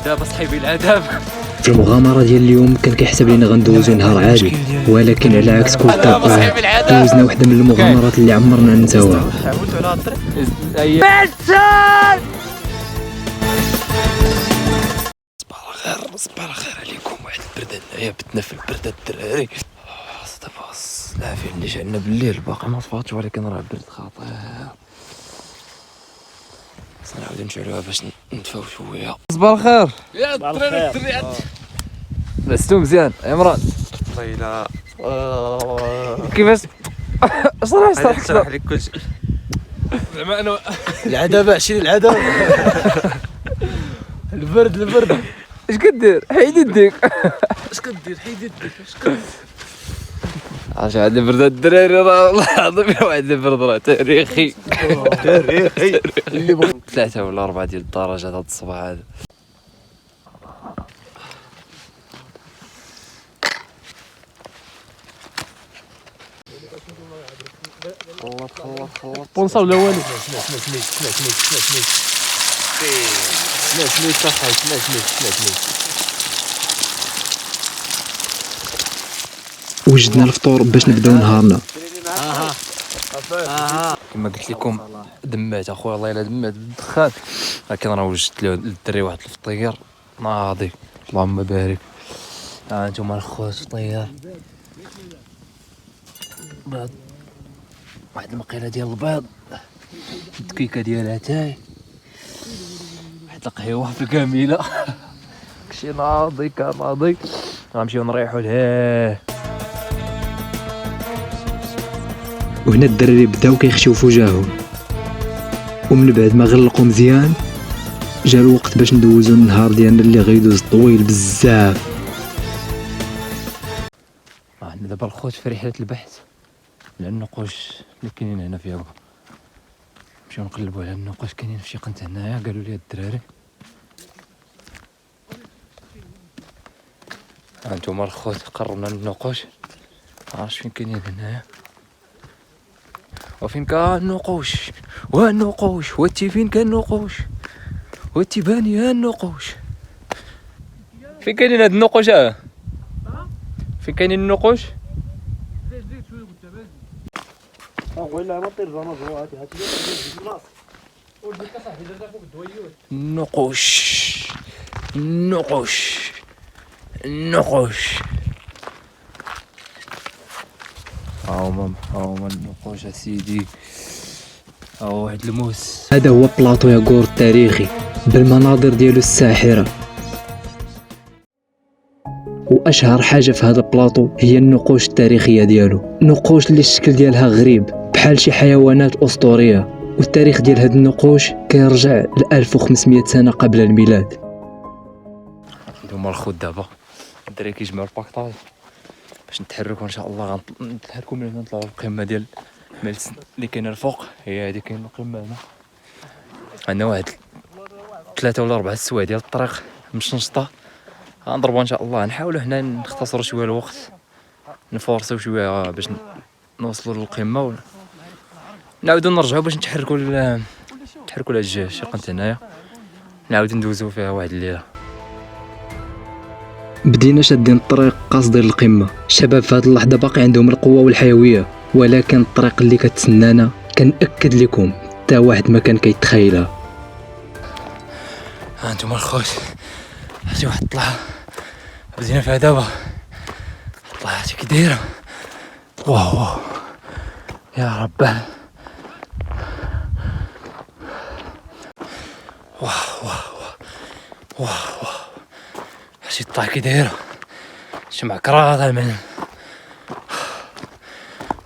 دابا صحيبي العذاب. في المغامرة ديال اليوم كان كيحسب لينا غندوزو نهار عادي، ولكن على عكس كل توقعات دوزنا وحدة من المغامرات اللي عمرنا ننساوها. عودتو على الطريق. صباح الخير عليكم. واحد البردة هنايا بتنا في البردة الدراري. دابا العافية اللي جعلنا بالليل باقي ما طفاتش، ولكن راه البرد خطير. نعاودو نشعلوها باش ندفاو شويه. صباح الخير يا الدراري. لستو مزيان عمران؟ والله كيفاش اشرح لك كلشي. زعما انا العذاب عشري العذاب. البرد اش كدير؟ حيد يديك. اش كدير؟ حيد يديك. اش كدير؟ عرفتي واحد البرد الدراري راه والله العظيم واحد البرد راه تاريخي اللي بغى 3 ولا 4 ديال الدرجات هذا الصباح هذا. خلط بونصا ولا والو. وجدنا الفطور باش نبداو نهارنا. كما قلت لكم دمعت اخويا، الله الا دمعت بالدخان، لكن راه وجدت له للدري واحد الفطير ناضي اللهم بارك. ها انتم الخوت فطير بيض، واحد المقيله ديال البيض، الدكيكه ديال اتاي، واحد القهيوه في الكاميله. كشي ناضي كان ناضي. غنمشيو نريحو لهيه. وهنا الدراري بداو كيخشيو في وجههم، ومن بعد ما غلقوا مزيان جا الوقت باش ندوزو النهار ديالنا اللي غيدوز طويل بزاف. عندنا دابا الخوت في رحله البحث على النقوش اللي كاينين هنا في يابا. نمشيو نقلبوا على النقوش كاينين في شي قنت هنايا، قالوا لي الدراري. هانتوما الخوت قربنا من النقوش، عارف فين كاينين هنايا وفين كان النقوش. والنقوش وانتي فين كان النقوش؟ وانتي باني النقوش فين كاينين هاد النقوش؟ فين كاينين النقوش؟ النقوش النقوش النقوش. هاهما النقوش اسيدي. هاو واحد الموس. هذا هو بلاطو ياغور التاريخي بالمناظر ديالو الساحرة. واشهر حاجة في هذا البلاطو هي النقوش التاريخية ديالو، نقوش اللي الشكل ديالها غريب بحال شي حيوانات اسطورية. والتاريخ ديال هاد النقوش كيرجع ل 1500 سنة قبل الميلاد. هما الخوت دابا الدراري كيجمعوا الباكطاج باش نتحركوا ان شاء الله. غنتحركوا من هنا نطلعوا القمه ديال ميلسن اللي كاينه الفوق. هي هذه كاينه القمه هنا. عندنا واحد 3 ولا 4 السوايع ديال الطريق مشنشطه غنضربوا ان شاء الله. نحاولوا حنا نختصروا شويه الوقت، نفورسوا شويه باش نوصلوا للقمه نعاودوا نرجعوا باش نتحركوا للجهه شي قنت هنايا نعاودوا ندوزوا فيها واحد الليله. بدينا شادين الطريق قاصدين للقمة. الشباب في هذه اللحظة باقي عندهم القوة والحيوية، ولكن الطريق اللي كتسنانا كنأكد لكم حتى واحد ما كان كيتخيلها. ها انتم الخوت هاتي واحد الطلعه بدينا فيها دابا. الطلعه هاتي كي دايره. واو يا رب. واو هاتي الطلعه كي دايره. شمع كراط المعلم،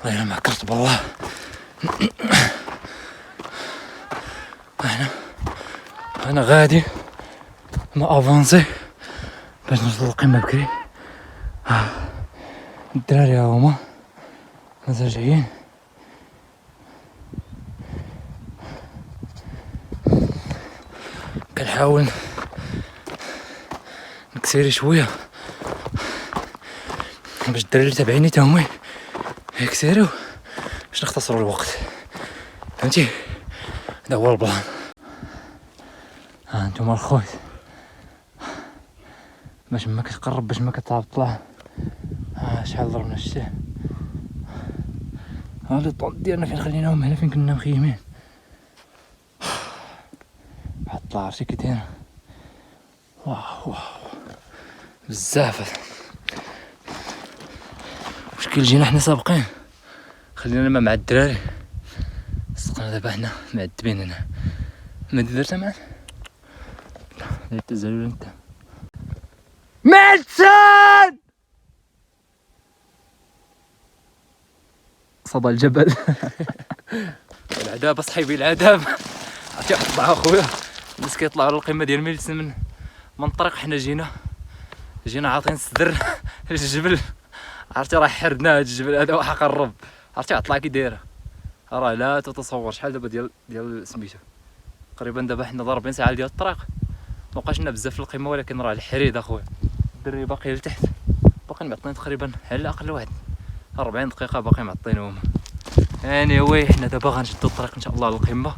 والله الا ما عكرت بالله. انا غادي انا افونسي باش نوصل للقمه بكري. الدراري ها هما مازال جايين. كنحاول نكسيري شويه باش الدراري اللي تابعيني تا هما يكسيريو باش نختصروا الوقت، فهمتي؟ هذا هو البلان. ها انتم الخوت باش ما كتقرب، باش ما كتطلع. شحال ضربنا شتي. لي طونط ديالنا فين خليناهم؟ هنا فين كنا مخيمين. واحد الطلعه عرفتي كي دايره. واو بزاف. مشكل جينا حنا سابقين، خلينا مع الدراري، صدقنا دابا حنا معذبين هنا. ما درتها معاك درت الزلول انت ماتسان صدى الجبل. العذاب اصحابي العذاب. عرفتي طلعوا اخويا الناس كيطلعوا للقمه ديال ميلسن من طريق. حنا جينا عاطين الصدر للجبل. عرفتي راه حردنا هاد الجبل هذا وحق الرب. عرفتي الطلعه كي دايره راه لا تتصور. شحال دابا ديال سميتو تقريبا دابا حنا ضاربين ساعه ديال الطريق. مابقاش لنا بزاف في القمه، ولكن راه الحريد اخويا. الدري باقي لتحت، باقي معطين تقريبا على الاقل واحد 40 دقيقه باقي معطينهم. وي حنا دابا غنشدو الطريق ان شاء الله للقمه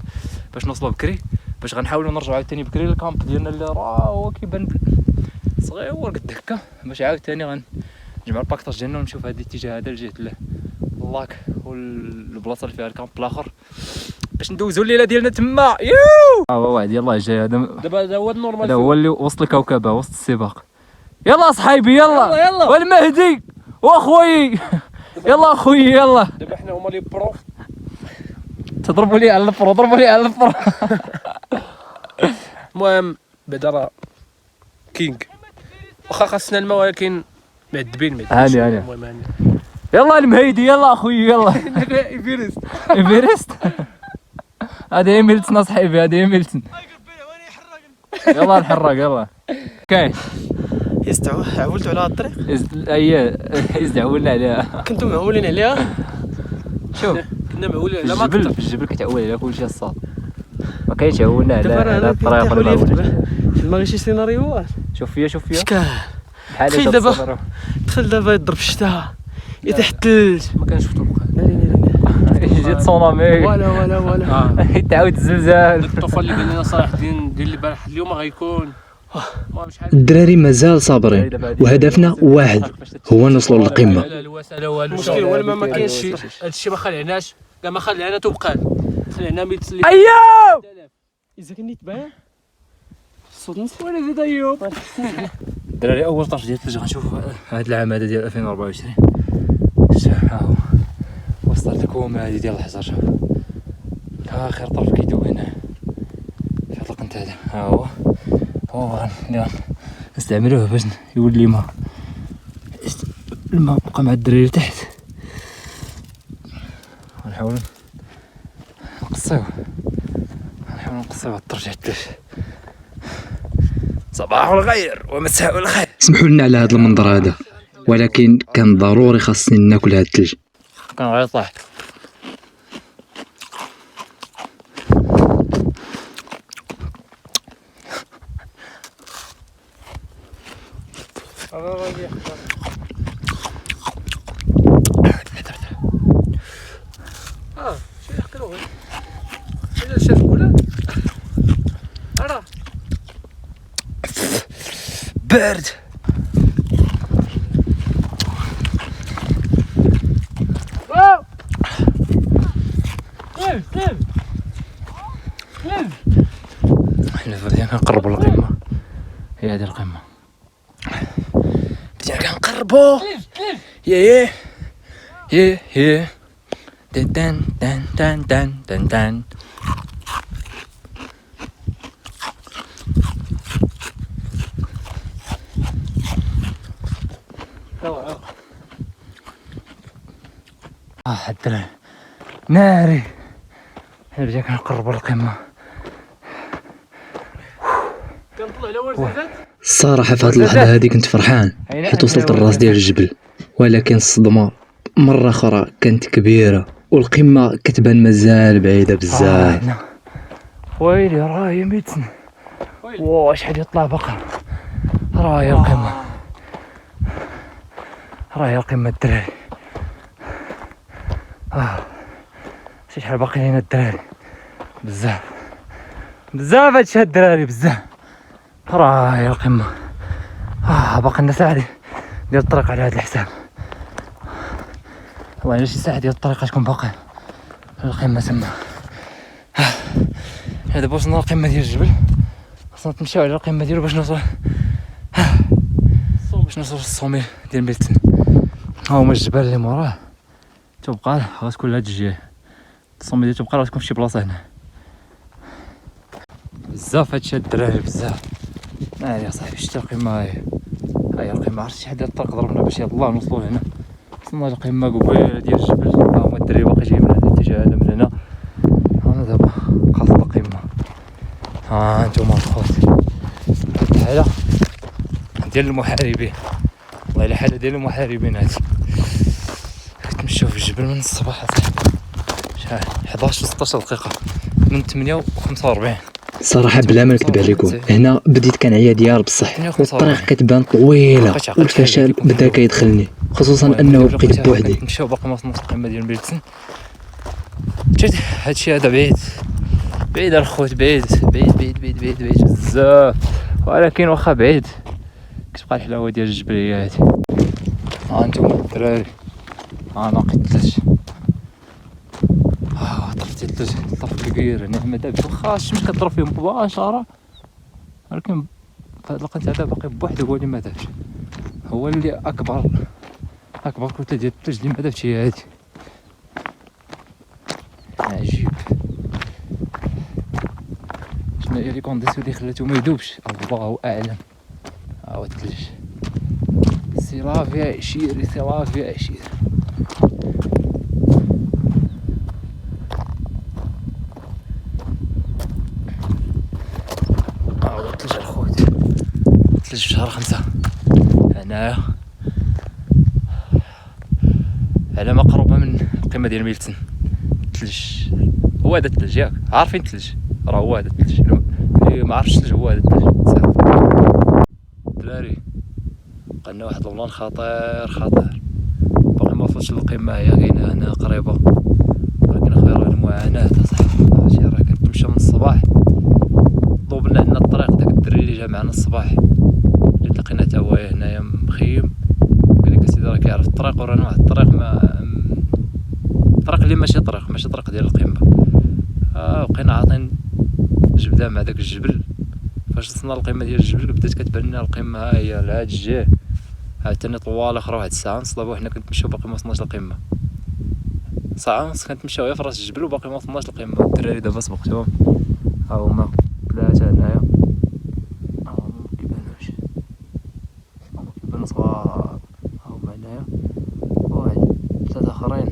باش نوصلوا بكري، باش غنحاولوا نرجعوا عاوتاني بكري للكامب ديالنا اللي راه هو كيبان صغير قد هكا، باش عاوتاني غنجمع الباكطاج ديالنا ونمشيو في هذا الاتجاه هذا لجهه اللاك والبلاصه اللي فيها الكامب الاخر باش ندوزو الليله ديالنا تما. هو واحد يلاه جاي هذا دابا هذا هو النورمال، هذا هو اللي وسط الكوكبه وسط السباق. يلا صحايبي يلا والمهدي واخويا يلا اخويا يلا. دابا حنا هما لي برو تضربوا لي على الفرو، ضربوا لي على الفرو. المهم بعدا راه كينغ واخا خاصنا الماء ولكن معذبين هاني المهم هاني. يلا المهيدي يلا اخويا يلا. ايفيرست هذا ايميلتون اصحابي، هذا ايميلتون. يلا الحراق يلا. كاين عولتوا على الطريق، ازدعولنا عليها. كنتم معولين عليها. شوف كنا معولين على في الجبل كتعول على كلشي الصاد، ما كاينش عولنا على الطريق ولا في الماغي شي سيناريوهات. شوف فيا شكال بحال تخيل دابا يضرب الشتا يطيح الثلج، ما كانش شفتو جات صونامي ولا تعاود الزلزال. الطوفان اللي قال لنا صالح ديال البارح اليوم غيكون. الدراري مازال صابرين وهدفنا واحد، هو نوصلوا للقمه. المشكل هو ما كاينش هادشي، ما خلعناش كاع، ما خلعنا تبقى خلعنا ميت اللي ايوب اذا كان يتبان الصوت نص ولا زيد ايوب. الدراري اول طرش ديال الثلج غنشوف هذا العام هذا ديال 2024. ها هو وسط الكومه هذه ديال الحجر. شوف اخر طرف كيدوب هنا في هذا القنت هذا. ها هو اللي غنستعملوه باش يولي الماء بقى مع الدراري تحت. غنحاولوا نقصيوه هاد الطرش ديال الثلج. صباح الخير ومساء الخير. سمحوا لنا على هذا المنظر هذا، ولكن كان ضروري خاصني ناكل هذا الثلج. كان غير طاح. شو يحكروا غير شاف ولا راه برد. احنا بدينا كنقربوا للقمه، هي هذه القمه بدينا كنقربوا. ياه تن تن تن تن تن تن تن. الدراري ناري. حنا بدينا كنقربوا للقمه. كنطلع على ورزازات. الصراحه في هذه اللحظه هذه كنت فرحان حيت وصلت للراس ديال الجبل، ولكن الصدمه مره اخرى كانت كبيره والقمه كتبان مازال بعيده بزاف. ويلي راه هي ميتن. واو شحال يطلع بقى. راه هي القمه، راه هي القمه الدراري. شحال باقي لينا الدراري؟ بزاف هادشي الدراري بزاف. راه هي القمه باقي لنا ساعه ديال الطريق على هذا الحساب. والله الا شي ساعه ديال الطريق تكون باقي القمه تما. هذا باش نوصل القمه ديال الجبل خصنا نتمشاو على القمه ديالو باش نوصل للصومي ديال ميلتن. ها هما الجبال اللي موراه تبقى غتكون لهاد الجهه الصومي ديال تبقى غتكون فشي بلاصه هنا. بزاف هادشي الدراري بزاف. يا صاحبي شتي القمه هاي القمه. عرفتي شحال ديال الطريق ضربنا باش يلاه نوصلوا لهنا. وصلنا للقمه قبيله ديال الجبل. ها هما الدراري باقي جايين من هذا الاتجاه هذا من هنا. انا دابا قاصد القمه. ها انتوما الخوت الحاله ديال المحاربين. والله الا حاله ديال المحاربين هادي. كنتمشاو في الجبل من الصباح شحال 11 و 16 دقيقه من 8 و 45. صراحة بلا ما نكذب عليكم هنا بديت كنعيا ديال بصح والطريق كتبان طويلة والفشل بدا كيدخلني خصوصا انه بقيت بوحدي. نمشيو باقي ما وصلناش القمه ديال ميلتن. شفت هادشي هذا بعيد الخوت بعيد بزاف ولكن واخا بعيد كتبقى الحلاوه ديال الجبل هي هادي. ها انتوما الدراري ناقي الثلج. طرفتي الثلج طرف كبير نعمه دابا واخا الشمس كضرب فيهم مباشره ولكن في هاد الوقت هذا باقي بوحدو هو اللي ما دابش. هو اللي اكبر كتله ديال الثلج اللي ما دابش هي هادي. عجيب شنو هي لي كونديسيون اللي خلاتو ما يذوبش الله اعلم. ها هو الثلج سيلافيا عشيري ها هو الثلج الخوت. الثلج في شهر 5 هنايا على ما قرب من القمه ديال ميلتن. الثلج هو هذا الثلج ياك عارفين الثلج راه هو هذا الثلج اللي ما عرفش الثلج هو هذا الثلج. الدراري بقى واحد البلان خطير باقي ما وصلتش للقمه. هي كاينه هنا قريبه ولكن اخويا راه المعاناه اصاحبي. عرفتي راه كنتمشى من الصباح طلب لنا عندنا الطريق داك الدري اللي جا معنا الصباح اللي تلقينا حتى هو هنايا مخيم قال لك اسيدي راه كيعرف الطريق ورانا واحد الطريق الطريق اللي ماشي طريق ديال القمه. بقينا عاطين جبده مع داك الجبل. فاش وصلنا للقمه ديال الجبل بدات كتبان لنا القمه ها هي لهاد الجهه عاوتاني طوال اخرى واحد الساعه ونص. دابا حنا كنتمشاو باقي ما وصلناش للقمه. ساعه ونص كنتمشاو غير في راس الجبل وباقي ما وصلناش للقمه. الدراري دابا سبقتهم ها هما 3 هنايا كيبانو صغار. ها هما هنايا واحد 3 اخرين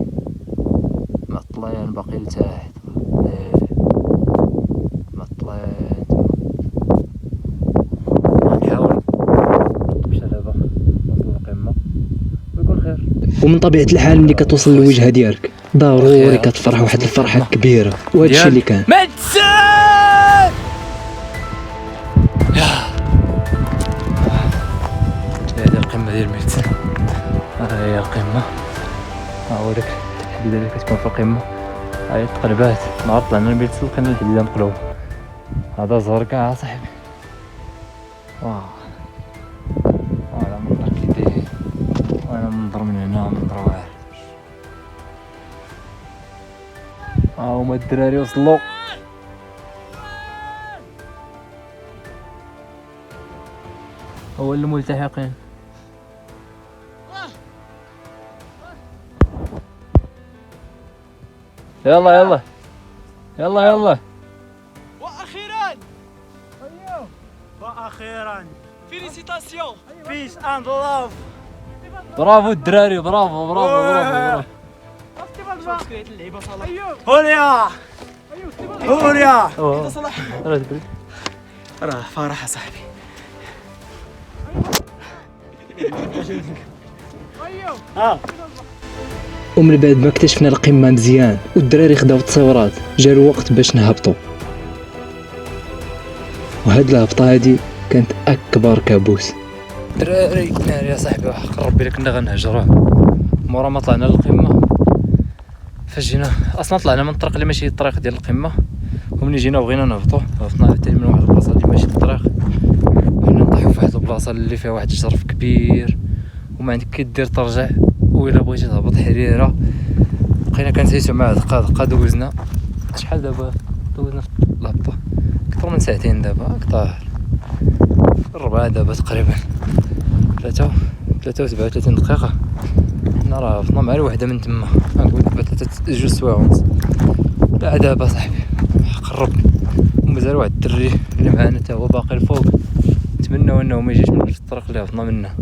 معطلين باقي لتحت معطلين. غنحاول نمشي دابا نوصل للقمه ويكون خير. ومن طبيعة الحال ملي كتوصل للوجهة ديالك ضروري كتفرح واحد الفرحة كبيرة وهذا الشيء اللي كان. متسان هذه القمه ديال ميلتن. ها هي القمه. ها هو داك الحديده اللي كتكون في القمه. ها هي التقلبات نهار طلعنا لميلتن لقينا الحديده مقلوبه. هذا زهر كاع صاحبي. واه هذا منظر كيداير وانا منظر من هنا منظر واعر. ها هما الدراري وصلوا. هو الملتحقين. يلا واخيرا فيليسيتاسيون بيس اند لاف. برافو الدراري برافو. هوريا راه فرحة صاحبي. ومن بعد ما اكتشفنا القمة مزيان والدراري خداو التصويرات جا الوقت باش نهبطوا. وهاد الهبطة هادي كانت اكبر كابوس. دراري ناري يا صاحبي وحق ربي الا كنا غنهجروه. مورا ما طلعنا للقمه فاش جينا اصلا طلعنا من الطريق اللي ماشي الطريق ديال القمه وملي جينا بغينا نهبطوا هبطنا عاوتاني من واحد البلاصه اللي ماشي الطريق. حنا نطيحوا في واحد البلاصه اللي فيها واحد الجرف كبير وما عندك كدير ترجع، وإلا بغيتي تهبط حريره بقينا كنسيتو مع دقه دوزنا شحال دابا دوزنا في الهبطه اكثر من ساعتين دابا اكثر 4 دابا تقريبا 33 دقيقه. حنا راه هبطنا مع الوحده من تما نقول دابا 2 سوايع ونص. لا دابا صاحبي قرب ومازال واحد الدري اللي معانا حتى هو باقي الفوق، نتمنوا انه ما يجيش من نفس الطريق اللي هبطنا منها،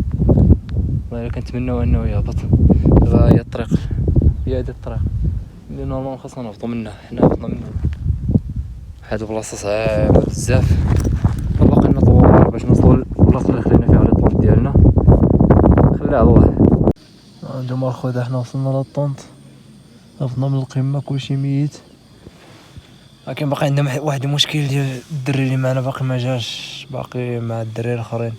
والله كنتمنوا انه يهبط. دابا هي الطريق هي هذه الطريق اللي نورمالمون خاصنا نهبطوا منها، حنا هبطنا منها هاد البلاصه صعيبه بزاف، وباقي لنا طول باش نوصلوا للبلاصه اللي خلينا فيها الطونط ديالنا. خليها على الله. اليوم الخوذا حنا وصلنا للطونط، هبطنا من القمه كلشي ميت، لكن باقي عندنا واحد المشكل ديال الدري اللي معنا باقي ما جاش، باقي مع الدراري الاخرين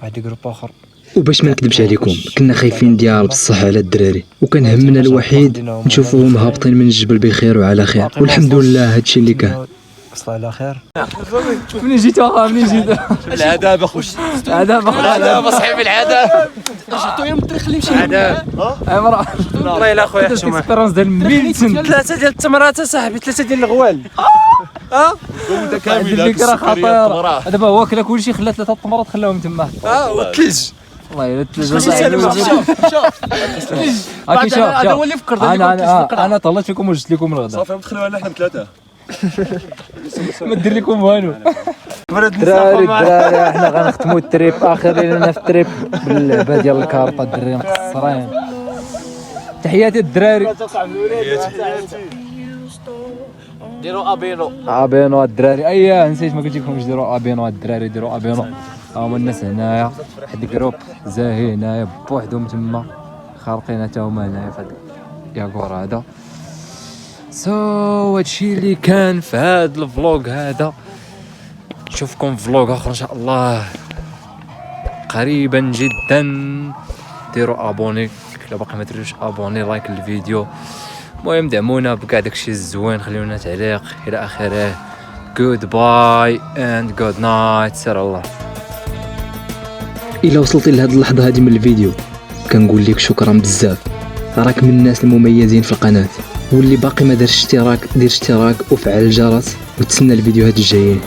واحد جروب اخر. وباش ما نكذبش عليكم كنا خايفين ديال بصح على الدراري، وكان همنا الوحيد نشوفوهم هابطين من الجبل بخير وعلى خير، والحمد لله هادشي اللي كان. وصل على خير. منين جيت واخا منين جيت؟ العذاب اخويا، العذاب صاحبي العذاب. جبتو يوم الطريق اللي مشينا العذاب. مرة والله الا اخويا حشومه اكسبيرونس ديال 1000 سنه. 3 ديال التمرات صاحبي، 3 ديال الغوال. اللي راه خطير. دابا هو كلا كلشي خلى 3 التمرات خلاهم تما. والثلج والله الا الثلج. شوف هذا هو اللي فكر انا طلعت فيكم وجدت لكم الغداء. صافي دخلوا حنا بثلاثه ما دير لكم والو. الدراري حنا غنختموا التريب اخر لينا في التريب باللعبه ديال الكارطه. الدراري مقصرين. تحياتي الدراري. ديروا ابينو ابينو الدراري. اييه نسيت ما قلت لكمش ديروا ابينو الدراري، ديروا ابينو. ها هما الناس هنايا واحد جروب زاهي هنايا بوحدهم تما خارقين حتى هما هنايا في هاد ياغور هذا. هادشي اللي كان في هاد الفلوق هذا. نشوفكم في فلوق اخر ان شاء الله قريبا جدا. ديروا ابوني الا باقي ما ديروش ابوني، لايك الفيديو، المهم دعمونا بكاع داكشي الزوين، خليونا تعليق الى اخره. جود باي اند جود نايت. سير الله. الا وصلتي لهاد اللحظه هذه من الفيديو كنقول لك شكرا بزاف، راك من الناس المميزين في القناه. واللي باقي ما دارش اشتراك دير اشتراك وفعل الجرس وتسنى الفيديوهات الجايين.